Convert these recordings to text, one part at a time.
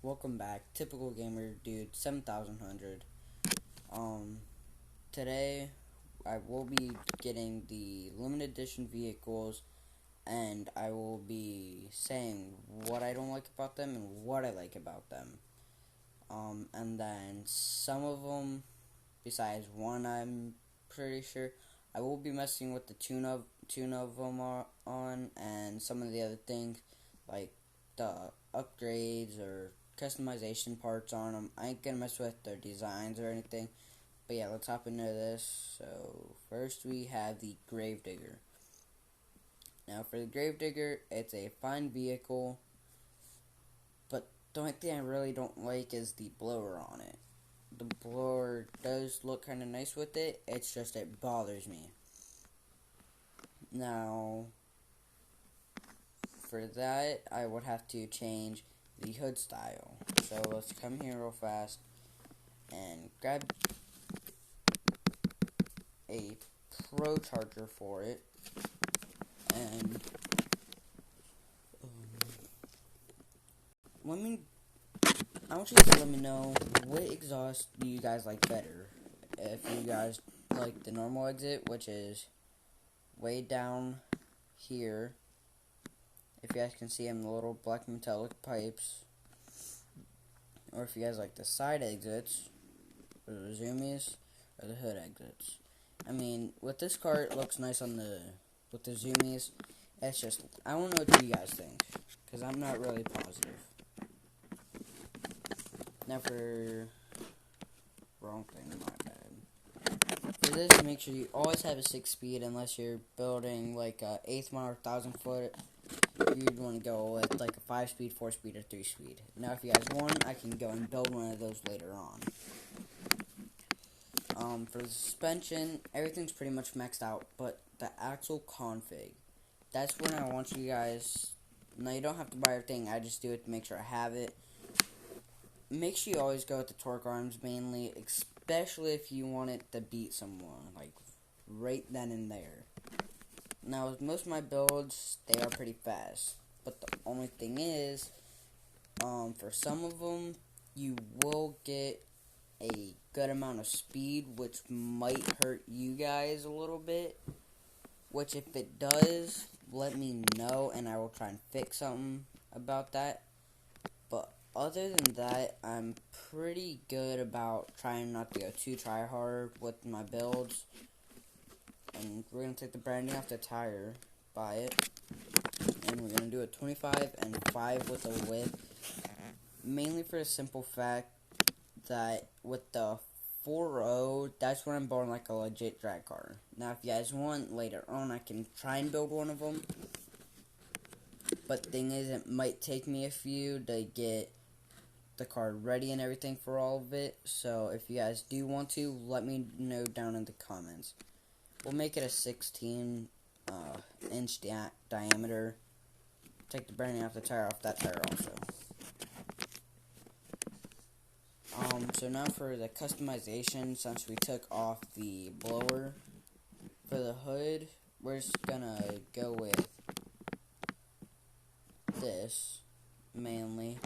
Welcome back, typical gamer dude 7100. Um, Today I will be getting the limited edition vehicles, and I will be saying what I don't like about them and what I like about them. And then some of them, besides one, I'm pretty sure I will be messing with the tune of them on, and some of the other things like the upgrades or customization parts on them. I ain't gonna mess with their designs or anything. But yeah, let's hop into this. So first we have the GraveDigger. Now for the GraveDigger, it's a fine vehicle, but the only thing I really don't like is the blower on it. The blower does look kind of nice with it, it's just it bothers me. Now, for that, I would have to change the hood style. So let's come here real fast and grab a pro charger for it, and I want you guys to let me know what exhaust do you guys like better. If you guys like the normal exit, which is way down here, if you guys can see them, the little black metallic pipes, or if you guys like the side exits, or the zoomies, or the hood exits. I mean, with this car, it looks nice with the zoomies. It's just, I don't know what you guys think, because I'm not really positive. Now wrong thing, my bad. For this, make sure you always have a 6-speed, unless you're building like a 8th mile or 1,000 foot. You'd want to go with like a 5-speed, 4-speed, or 3-speed. Now, if you guys want, I can go and build one of those later on. For the suspension, everything's pretty much maxed out, but the axle config, that's when I want you guys. Now, you don't have to buy everything, I just do it to make sure I have it. Make sure you always go with the torque arms mainly, especially if you want it to beat someone, like right then and there. Now, with most of my builds, they are pretty fast, but the only thing is, for some of them, you will get a good amount of speed, which might hurt you guys a little bit, which if it does, let me know, and I will try and fix something about that. But other than that, I'm pretty good about trying not to go too try-hard with my builds. And we're going to take the branding off the tire by it. And we're going to do a 25 and 5 with a width. Mainly for the simple fact that with the 4.0, that's when I'm building like a legit drag car. Now, if you guys want, later on, I can try and build one of them. But the thing is, it might take me a few to get the car ready and everything for all of it. So if you guys do want to, let me know down in the comments. We'll make it a 16 inch diameter. Take the branding off the tire off that tire also. So now for the customization, since we took off the blower, for the hood, we're just gonna go with this, mainly.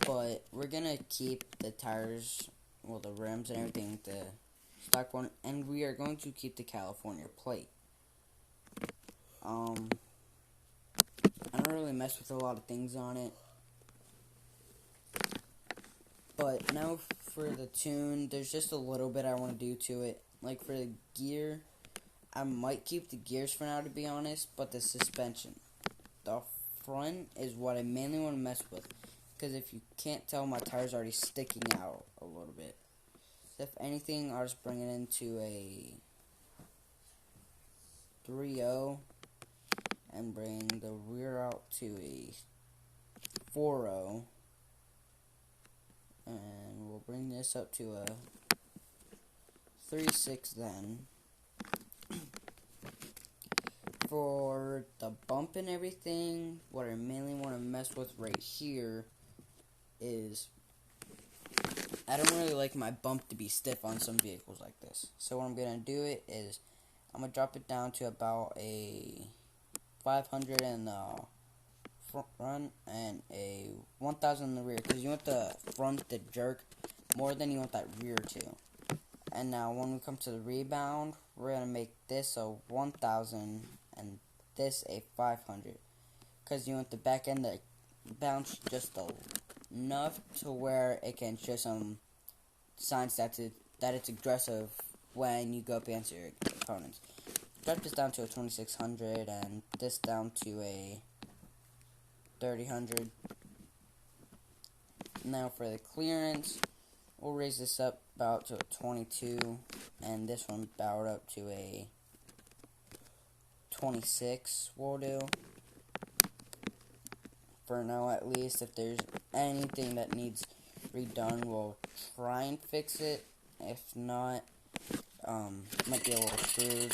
But we're gonna keep the tires, well, the rims and everything, the stock one, and we are going to keep the California plate. I don't really mess with a lot of things on it. But now for the tune, there's just a little bit I want to do to it. Like for the gear, I might keep the gears for now, to be honest, but the suspension, the front is what I mainly want to mess with. Because if you can't tell, my tire's already sticking out a little bit. So if anything, I'll just bring it into a 3.0 and bring the rear out to a 4.0. And we'll bring this up to a 3.6 then. For the bump and everything, what I mainly want to mess with right here is, I don't really like my bump to be stiff on some vehicles like this. So what I'm going to do it is, I'm going to drop it down to about a 540 front and a 1000 in the rear, because you want the front to jerk more than you want that rear to. And now when we come to the rebound, we're going to make this a 1000 and this a 500, because you want the back end to bounce just enough to where it can show some signs that it's aggressive when you go up against your opponents. Drop this down to a 2600 and this down to a 3000. Now for the clearance, we'll raise this up about to a 22 and this one about up to a 26 will do. For now at least. If there's anything that needs redone, we'll try and fix it. If not, might be a little screwed.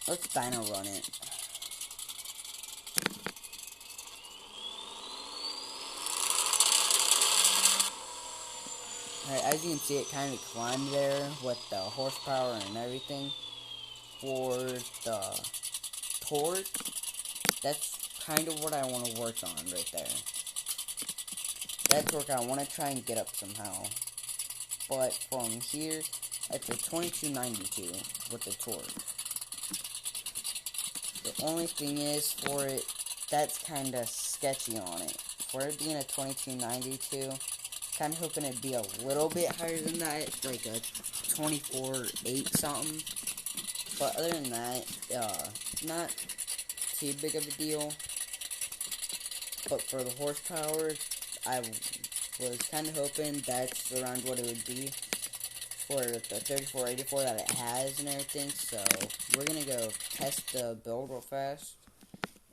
Let's dyno run it. Alright, as you can see, it kind of climbed there with the horsepower and everything. For the torque, that's kind of what I want to work on right there. That torque I want to try and get up somehow. But from here, it's a 2292 with the torque. The only thing is, for it, that's kind of sketchy on it. For it being a 2292, kind of hoping it'd be a little bit higher than that, like a 24.8 something. But other than that, not too big of a deal. But for the horsepower, I was kind of hoping that's around what it would be for the 3484 that it has and everything. So we're gonna go test the build real fast.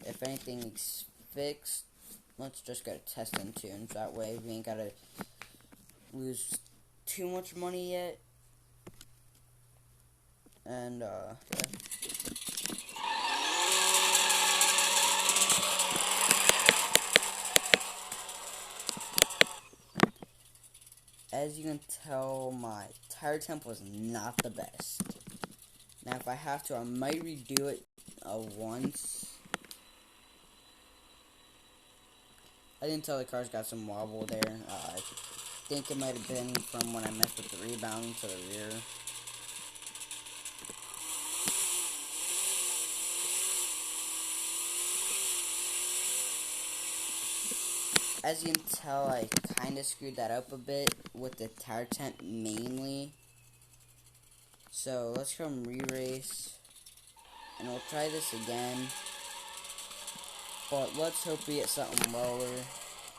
If anything's fixed, let's just go to test and tunes. That way we ain't gotta lose too much money yet. And yeah. As you can tell, my tire temp was not the best. Now if I have to, I might redo it once. I didn't tell the car's got some wobble there. I think it might have been from when I messed with the rebounding to the rear. As you can tell, I kind of screwed that up a bit with the tire temp mainly. So let's come re-race, and we'll try this again. But let's hope we get something lower,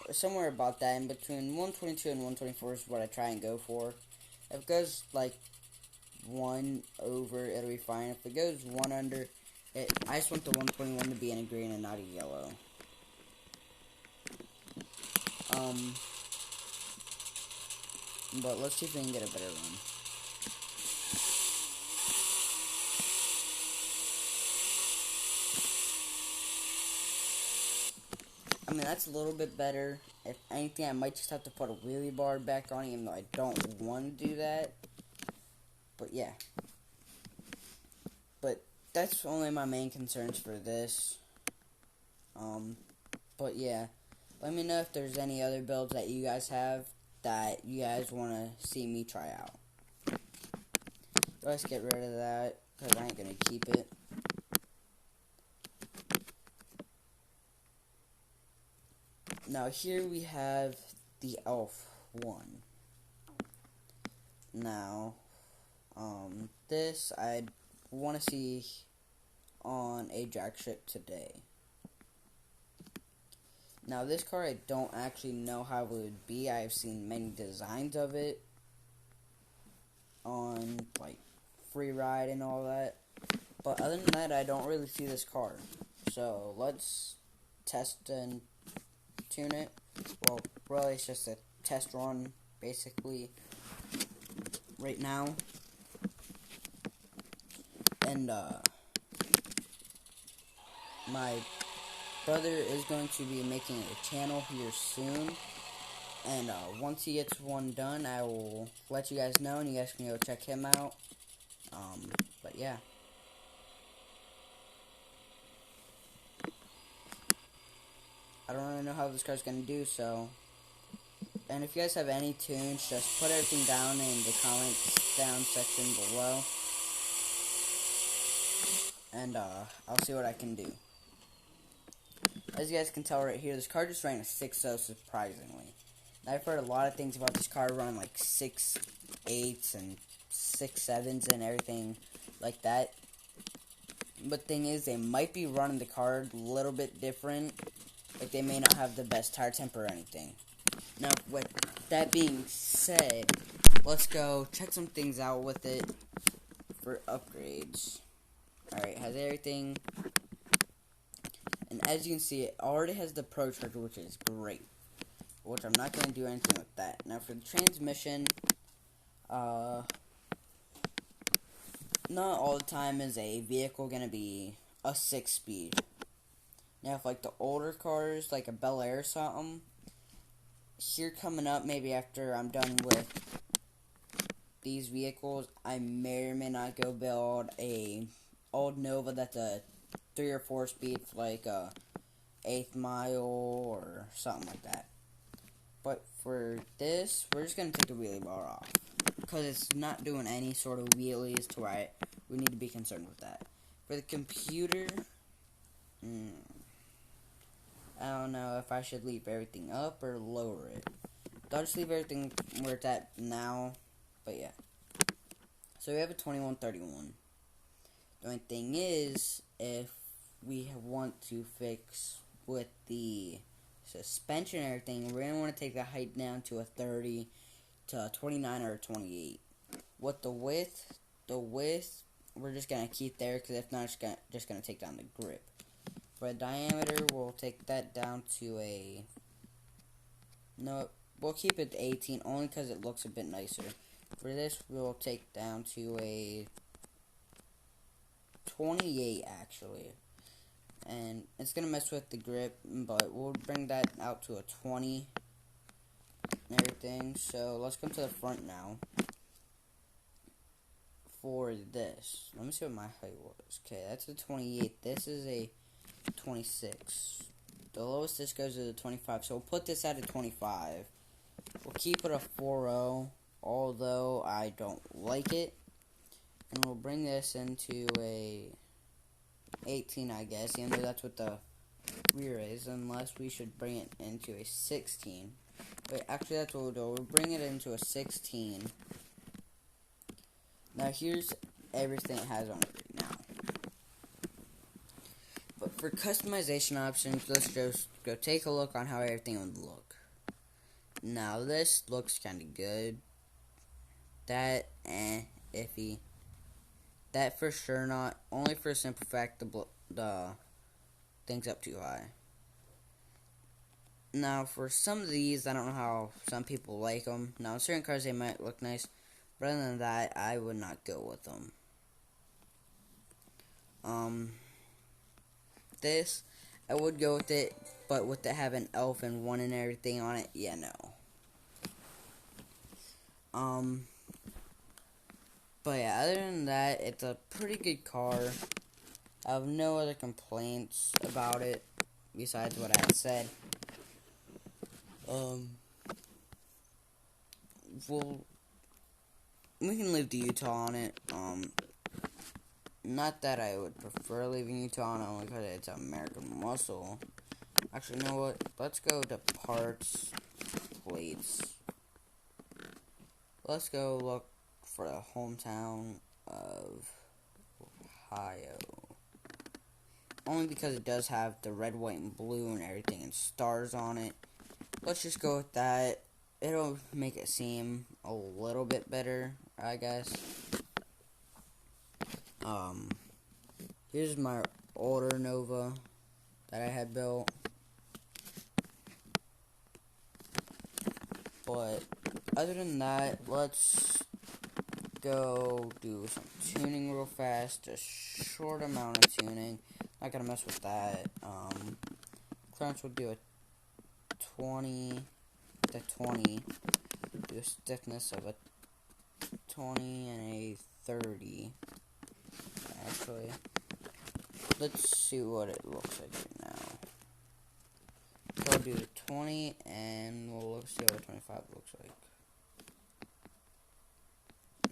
or somewhere about that, in between 122 and 124 is what I try and go for. If it goes like 1 over, it'll be fine. If it goes 1 under, I just want the 121 to be in a green and not a yellow. But let's see if we can get a better run. I mean, that's a little bit better. If anything, I might just have to put a wheelie bar back on it, even though I don't want to do that. But yeah. But that's only my main concerns for this. But yeah. Let me know if there's any other builds that you guys have that you guys want to see me try out. Let's get rid of that, because I ain't going to keep it. Now here we have the Elf1. Now, this I'd want to see on a jack ship today. Now, this car, I don't actually know how it would be. I've seen many designs of it on, like, Free Ride and all that. But other than that, I don't really see this car. So, let's test and tune it. Well, really, it's just a test run, basically, right now. And, my brother is going to be making a channel here soon, and once he gets one done, I will let you guys know, and you guys can go check him out. But yeah. want to know how this car's going to do, so... And if you guys have any tunes, just put everything down in the comments down section below. And, I'll see what I can do. As you guys can tell right here, this car just ran a 6.0, surprisingly. And I've heard a lot of things about this car running like 6.8s and 6.7s and everything like that. But thing is, they might be running the car a little bit different. Like, they may not have the best tire temp or anything. Now, with that being said, let's go check some things out with it for upgrades. Alright, has everything. And as you can see, it already has the Pro Charger, which is great. Which I'm not going to do anything with that. Now, for the transmission, not all the time is a vehicle going to be a 6-speed. Now, if like the older cars, like a Bel Air or something, here coming up, maybe after I'm done with these vehicles, I may or may not go build a old Nova that's a 3 or 4 speed for like a 8th mile or something like that. But for this, we're just going to take the wheelie bar off, because it's not doing any sort of wheelies to where we need to be concerned with that. For the computer, I don't know if I should leave everything up or lower it. I'll just leave everything where it's at now, but yeah. So we have a 2131. The only thing is, if we want to fix with the suspension and everything, we're going to want to take the height down to a 30 to a 29 or a 28. With the width, we're just going to keep there, because if not, it's just going to take down the grip. For the diameter, we'll take that down to a... No, we'll keep it to 18, only because it looks a bit nicer. For this, we'll take down to a 28, actually. And it's going to mess with the grip, but we'll bring that out to a 20 and everything. So, let's come to the front now. For this, let me see what my height was. Okay, that's a 28. This is a 26. The lowest this goes is a 25, so we'll put this at a 25. We'll keep it a 4.0, although I don't like it. And we'll bring this into a 18, I guess, even though that's what the rear is, unless we should bring it into a 16. Wait, actually that's what we'll do. We'll bring it into a 16. Now here's everything it has on it right now. But for customization options, let's just go take a look on how everything would look. Now this looks kind of good. That, iffy. That for sure not. Only for a simple fact the thing's up too high. Now for some of these, I don't know how some people like them. Now in certain cars they might look nice, but other than that, I would not go with them. This, I would go with it, but with it having Elf1 and everything on it, yeah, no. But yeah, other than that, it's a pretty good car. I have no other complaints about it, besides what I had said. Well, we can leave the Utah on it. Not that I would prefer leaving Utah on it, only because it's American Muscle. Actually, you know what? Let's go to parts, plates. Let's go look for the hometown of Ohio. Only because it does have the red, white, and blue and everything and stars on it. Let's just go with that. It'll make it seem a little bit better, I guess. Here's my older Nova that I had built. But other than that, let's go do some tuning real fast. A short amount of tuning. Not gonna mess with that. Clearance will do a 20 to 20. Do a stiffness of a 20 and a 30. Actually, let's see what it looks like right now. So I'll do the 20, and we'll see what 25 looks like.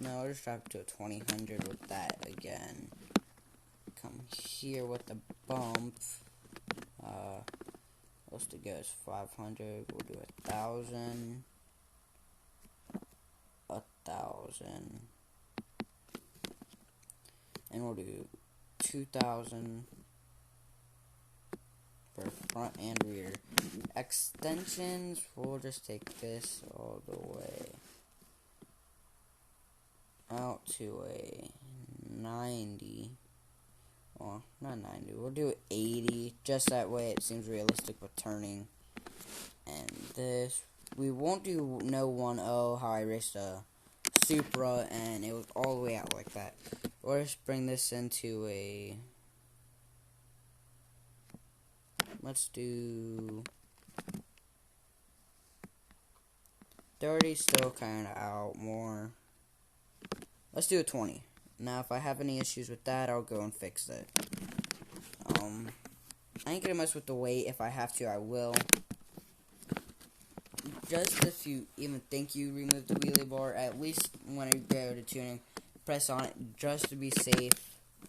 No, I'll just drop it to a 2000 with that again. Come here with the bump. What's the goes? 500. We'll do 1,000. 1,000. And we'll do 2,000 for front and rear. Extensions, we'll just take this all the way out to a 90. Well, not 90. We'll do 80. Just that way it seems realistic with turning. And this, we won't do no 1.0 how I raced a Supra and it was all the way out like that. We'll just bring this into a, let's do 30, still kind of out more. Let's do a 20. Now, if I have any issues with that, I'll go and fix it. I ain't gonna mess with the weight. If I have to, I will. Just if you even think you remove the wheelie bar, at least when you go to tuning, press on it just to be safe.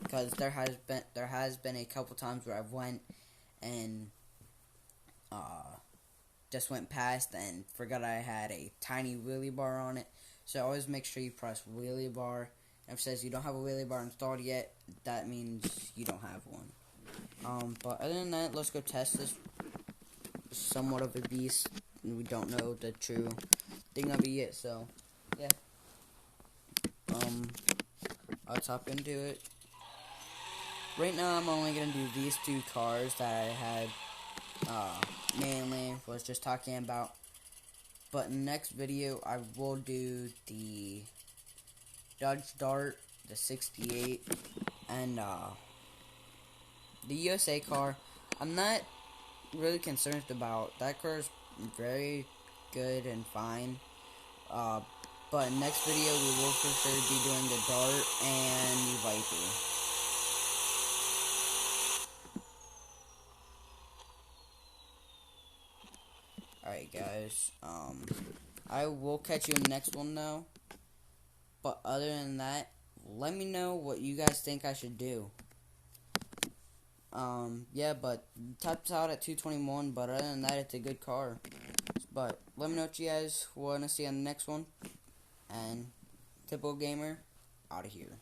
Because there has been a couple times where I've went and just went past and forgot I had a tiny wheelie bar on it. So always make sure you press wheelie bar. If it says you don't have a wheelie bar installed yet, that means you don't have one. But other than that, let's go test this. Somewhat of a beast. We don't know the true thing of it yet, so yeah. Let's hop into it. Right now, I'm only gonna do these two cars that I had mainly was just talking about. But in the next video, I will do the Dodge Dart, the 68, and the USA car. I'm not really concerned about that car. Is very good and fine. But next video, we will for sure be doing the Dart and the Viper. Alright guys, I will catch you in the next one though. But other than that, let me know what you guys think I should do. Yeah, but tops out at 221, but other than that, it's a good car. But let me know what you guys want to see on the next one. And Typical Gamer, out of here.